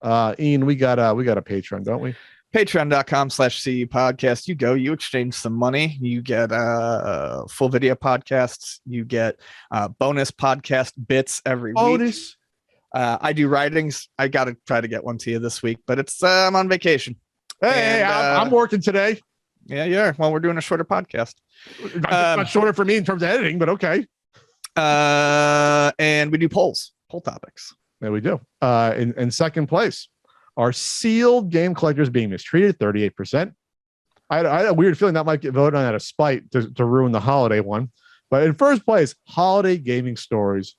Ian, we got a Patreon, don't we? Patreon.com/CU podcast. You go, you exchange some money, you get full video podcasts, you get bonus podcast bits every week. I do writings. I got to try to get one to you this week, but it's I'm on vacation. Hey, I'm working today. Yeah, yeah. Well, we're doing a shorter podcast. Not shorter for me in terms of editing, but okay. And we do poll topics. There we do. In second place, are sealed game collectors being mistreated? 38%. I had a weird feeling that might get voted on out of spite to ruin the holiday one. But in first place, holiday gaming stories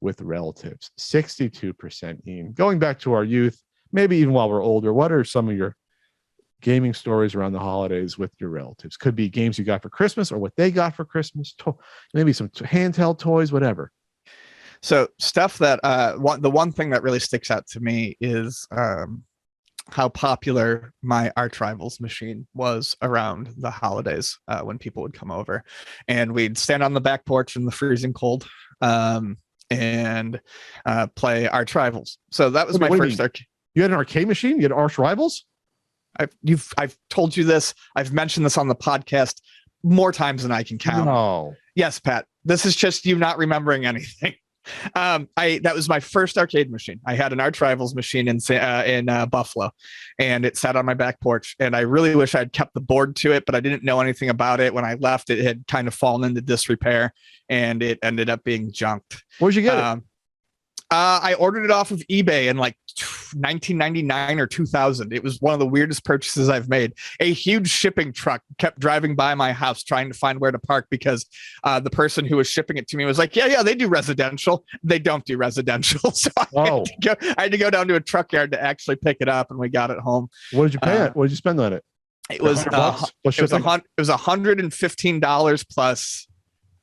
with relatives. 62%. Ian, going back to our youth, maybe even while we're older, what are some of your gaming stories around the holidays with your relatives? Could be games you got for Christmas or what they got for Christmas, maybe some handheld toys, whatever. So stuff that the one thing that really sticks out to me is how popular my Arch Rivals machine was around the holidays when people would come over, and we'd stand on the back porch in the freezing cold and play Arch Rivals. So that was my first arcade. You had an arcade machine? You had Arch Rivals? I've told you this. I've mentioned this on the podcast more times than I can count. No. Yes, Pat. This is just you not remembering anything. That was my first arcade machine. I had an Arch Rivals machine in Buffalo, and it sat on my back porch, and I really wish I'd kept the board to it, but I didn't know anything about it. When I left, it had kind of fallen into disrepair, and it ended up being junked. Where'd you get it? I ordered it off of eBay in like 1999 or 2000. It was one of the weirdest purchases I've made. A huge shipping truck kept driving by my house trying to find where to park because the person who was shipping it to me was like, yeah, they do residential. They don't do residential. So I had to go down to a truck yard to actually pick it up, and we got it home. What did you pay it? What did you spend on it? It was $115 plus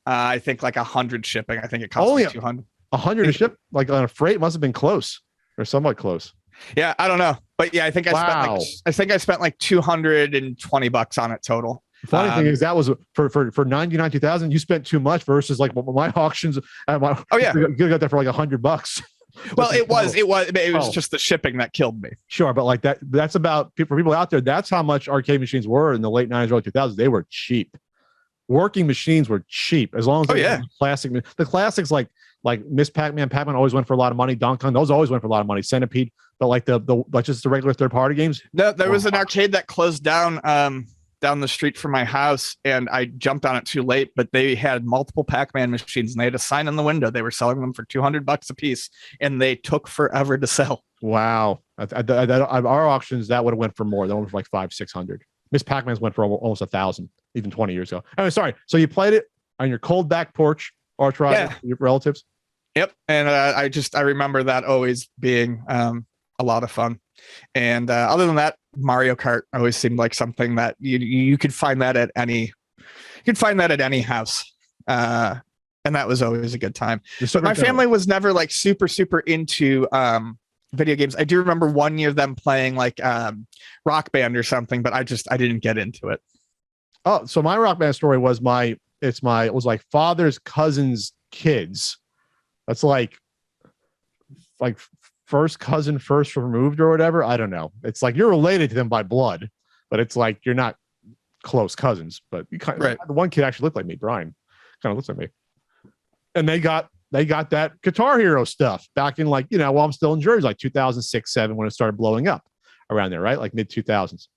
I think like 100 shipping. I think it cost me 200. 100 to ship, like on a freight, must have been close or somewhat close. Yeah, I don't know, but yeah, I think I spent like $220 on it total. The funny thing is that was for 99 2000. You spent too much versus like my auctions. You got that for like $100. Well, it was just the shipping that killed me. Sure, but like that's about for people out there. That's how much arcade machines were in the late 90s, early 2000s. They were cheap. Working machines were cheap as long as classic. The classics like Miss Pac-Man always went for a lot of money. Donkey Kong, those always went for a lot of money. Centipede, but like like just the regular third-party games. No, there was an arcade that closed down down the street from my house, and I jumped on it too late. But they had multiple Pac-Man machines, and they had a sign in the window. They were selling them for $200 a piece, and they took forever to sell. Wow! At our auctions, that would have went for more. That went for like $500-600. Miss Pac-Man's went for almost 1,000, even 20 years ago. Anyway, sorry. So you played it on your cold back porch, Arch Rivals, your relatives. Yep, and I remember that always being a lot of fun. And other than that, Mario Kart always seemed like something that you could find that at any house, and that was always a good time. But my family was never like super into video games. I do remember one year them playing like Rock Band or something, but I didn't get into it. Oh, so my Rock Band story was it was like father's cousin's kids. That's like first cousin, first removed or whatever. I don't know. It's like you're related to them by blood, but it's like you're not close cousins. But you kind of, right. The one kid actually looked like me. Brian kind of looks like me, and they got that Guitar Hero stuff back in like while I'm still in Jersey, like 2006, 2007 when it started blowing up around there, right? Like mid 2000s.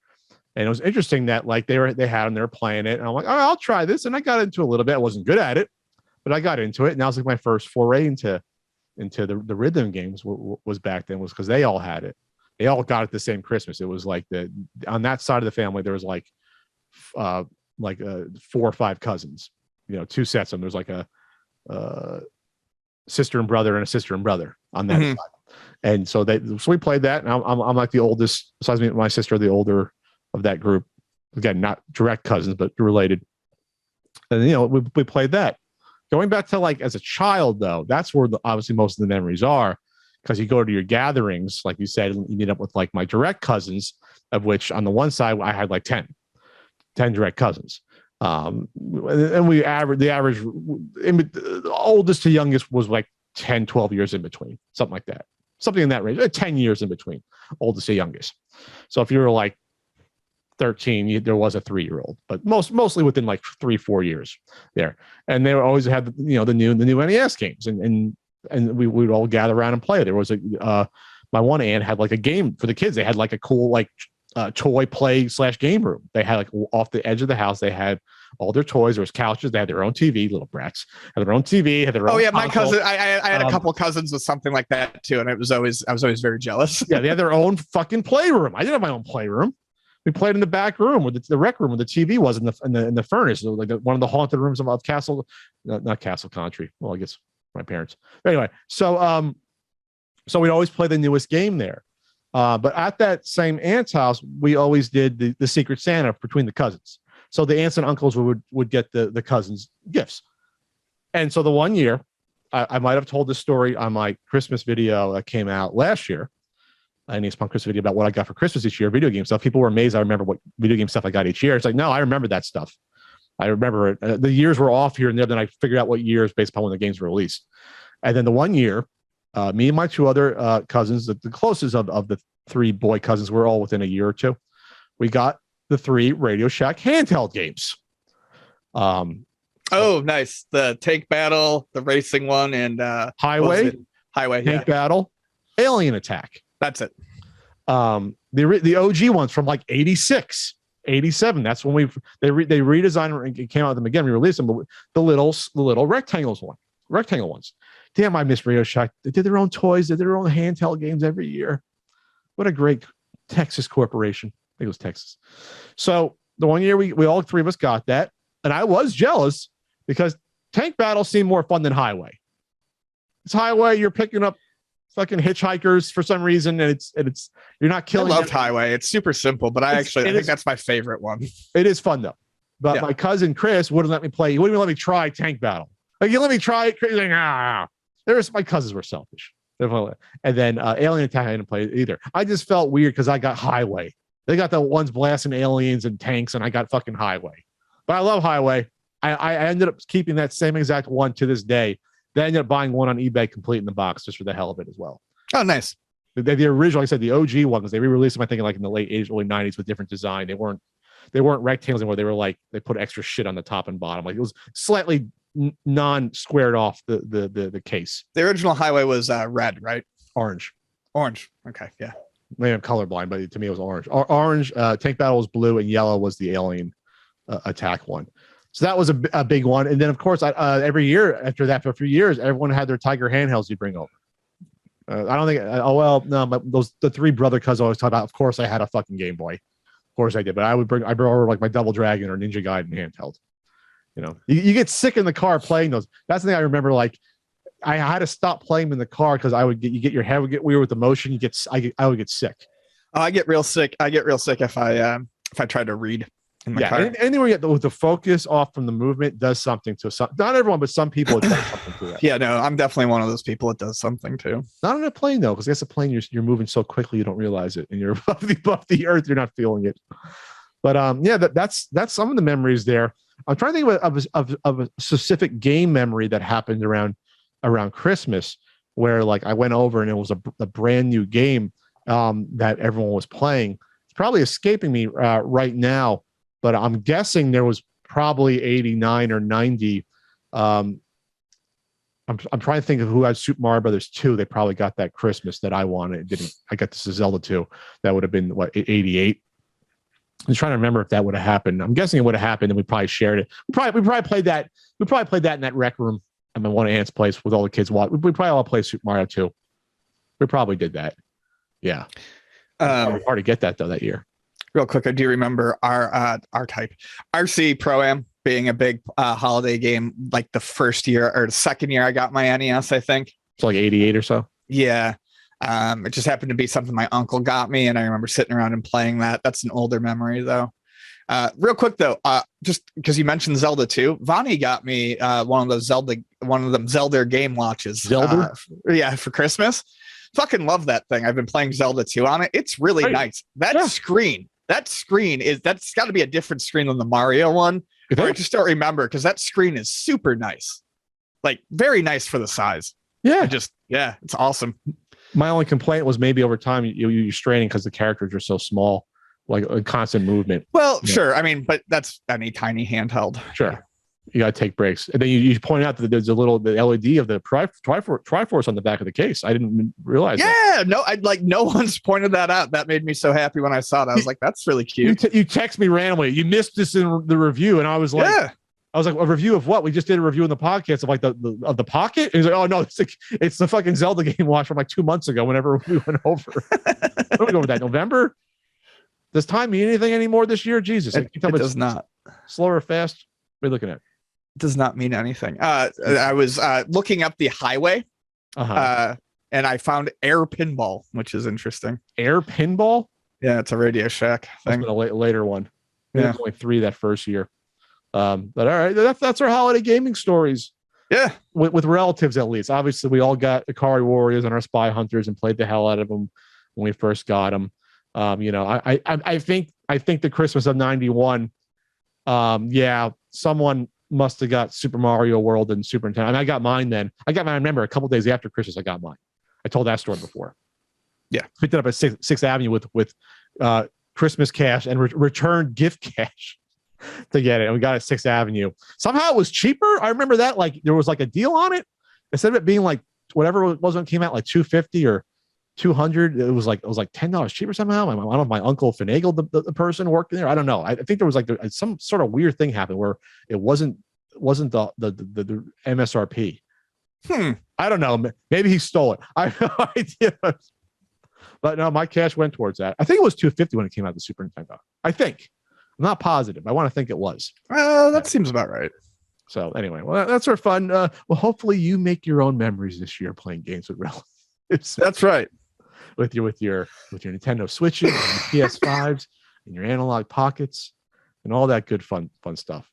And it was interesting that like they had them, they were playing it, and I'm like, all right, I'll try this, and I got into it a little bit. I wasn't good at it, but I got into it, and that was like my first foray into the rhythm games. Was back then was because they all had it. They all got it the same Christmas. It was like on that side of the family there was like 4 or 5 cousins, 2 sets of them. There's like a sister and brother and a sister and brother on that side, and so we played that. And I'm like the oldest, besides me and my sister, the older of that group. Again, not direct cousins, but related. And we played that. Going back to like as a child, though, that's where obviously most of the memories are, because you go to your gatherings, like you said, you meet up with like my direct cousins, of which on the one side I had like 10 direct cousins. And the average, the oldest to youngest was like 10, 12 years in between, something like that. something in that range, 10 years in between oldest to youngest. So if you were like 13, there was a 3-year-old, but mostly within like 3-4 years there. And they always had, the new NES games, and we would all gather around and play. There was my one aunt had like a game for the kids. They had like a cool like toy play / game room. They had like off the edge of the house. They had all their toys. There was couches. They had their own TV. Little brats had their own TV. Had their own. Oh yeah, console. my cousin. I had a couple cousins with something like that too, and I was always very jealous. Yeah, they had their own fucking playroom. I didn't have my own playroom. We played in the back room with the rec room where the TV was in the furnace, so like one of the haunted rooms of Castle, not Castle Country. Well, I guess my parents. But anyway, so we'd always play the newest game there. But at that same aunt's house, we always did the Secret Santa between the cousins. So the aunts and uncles would get the cousins gifts. And so the one year, I might have told this story on my Christmas video that came out last year. NES Punk Christmas video about what I got for Christmas each year, video game stuff. People were amazed I remember what video game stuff I got each year. It's like, no, I remember that stuff. I remember it. The years were off here and there. Then I figured out what years based upon when the games were released. And then the one year, me and my 2 other cousins, the closest of the 3 boy cousins, were all within a year or 2. We got the 3 Radio Shack handheld games. Oh, nice. The Tank Battle, the racing one, and Highway, Tank Battle, Alien Attack. That's it. The OG ones from like 86, 87. That's when they redesigned and came out with them again. We released them, but the little rectangle ones. Damn, I miss Radio Shack. They did their own toys, they did their own handheld games every year. What a great Texas corporation. I think it was Texas. So the one year we all 3 of us got that, and I was jealous because Tank Battle seemed more fun than Highway. It's Highway, you're picking up fucking hitchhikers for some reason, and it's you're not killing. I loved Highway. It's super simple, but I think that's my favorite one. It is fun though. But my cousin Chris wouldn't let me play. He wouldn't even let me try Tank Battle. Like, you let me try it. He's like, my cousins were selfish. And then Alien Attack, I didn't play it either. I just felt weird because I got Highway. They got the ones blasting aliens and tanks, and I got fucking Highway. But I love Highway. I ended up keeping that same exact one to this day. They ended up buying one on eBay complete in the box just for the hell of it as well. Oh, nice. The original, like I said, the OG one, because they re-released them, I think, like in the late 80s, early 90s with different design. They weren't rectangles anymore. They were like, they put extra shit on the top and bottom. Like, it was slightly non-squared off the case. The original Highway was red, right? Orange. Okay, yeah. Maybe I'm colorblind, but to me it was orange. Orange, Tank Battle was blue, and yellow was the Alien Attack one. So that was a big one. And then, of course, every year after that, for a few years, everyone had their Tiger handhelds you bring over. I don't think, but the 3 brother cousins always talk about, of course, I had a fucking Game Boy. Of course I did. But I brought over like my Double Dragon or Ninja Gaiden handheld. You get sick in the car playing those. That's the thing I remember. Like, I had to stop playing them in the car because your head would get weird with the motion. I would get sick. Oh, I get real sick. If I try to read in my car. Anywhere you get the focus off from the movement does something to some. Not everyone, but some people, it does something to that. Yeah, no, I'm definitely one of those people. It does something too. Not on a plane though, because I guess a plane you're moving so quickly you don't realize it, and you're above the earth, you're not feeling it. But that's some of the memories there. I'm trying to think of a specific game memory that happened around Christmas, where like I went over and it was a brand new game that everyone was playing. It's probably escaping me right now, but I'm guessing there was probably 89 or 90. I'm trying to think of who had Super Mario Brothers 2. They probably got that Christmas that I wanted. Didn't I got this Zelda 2? That would have been 88. I'm trying to remember if that would have happened. I'm guessing it would have happened, and we probably shared it. We probably played that. We probably played that in that rec room at my one aunt's place with all the kids watching. We probably all played Super Mario 2. We probably did that. Yeah. Hard to get that though that year. Real quick, I do remember our type RC Pro-Am being a big holiday game. Like the first year or the second year I got my NES, I think. It's like 88 or so. Yeah. It just happened to be something my uncle got me, and I remember sitting around and playing that. That's an older memory, though. Real quick, though, just because you mentioned Zelda 2, Vonnie got me one of them Zelda game watches. Zelda? For Christmas. Fucking love that thing. I've been playing Zelda 2 on it. It's really nice. That's got to be a different screen than the Mario one. I just don't remember because that screen is super nice. Like, very nice for the size. Yeah. It's awesome. My only complaint was maybe over time you're straining because the characters are so small, like a constant movement. Well, sure. I mean, but that's any tiny handheld. Sure. You got to take breaks. And then you point out that there's the LED of the Triforce on the back of the case. I didn't realize that. No one's pointed that out. That made me so happy when I saw it. I was like, that's really cute. You text me randomly. You missed this in the review. And I was like, a review of what? We just did a review in the podcast of like the Pocket. And he's like, oh no, it's the fucking Zelda game watch from like 2 months ago. Whenever we went over, what do we go with that? November. Does time mean anything anymore this year? Jesus, it does not. Slow or fast? What are you looking at? It does not mean anything. I was looking up the highway, and I found Air Pinball, which is interesting. Air Pinball? Yeah, it's a Radio Shack thing. A later one. Yeah, only 3 that first year. But all right, that's our holiday gaming stories. Yeah, with relatives at least. Obviously, we all got Ikari Warriors and our Spy Hunters and played the hell out of them when we first got them. I think the Christmas of '91. Someone must have got Super Mario World and Super Nintendo. And I got mine then. I remember a couple days after Christmas, I got mine. I told that story before. Yeah, picked it up at Sixth Avenue with Christmas cash and returned gift cash to get it. And we got it at Sixth Avenue. Somehow it was cheaper. I remember that, like there was like a deal on it. Instead of it being like whatever it was when it came out, like $250 or $200, it was like $10 cheaper somehow. I don't know if my uncle finagled the person working there. I don't know. I think there was like some sort of weird thing happened where it wasn't the MSRP. I don't know. Maybe he stole it. I have no idea. But no, my cash went towards that. I think it was $250 when it came out, the Super Nintendo. I think. I'm not positive. I want to think it was. That seems about right. So anyway, well, that's our fun. Well, hopefully you make your own memories this year playing games with relatives. That's right. With your Nintendo Switches and PS5s and your analog pockets and all that good fun stuff.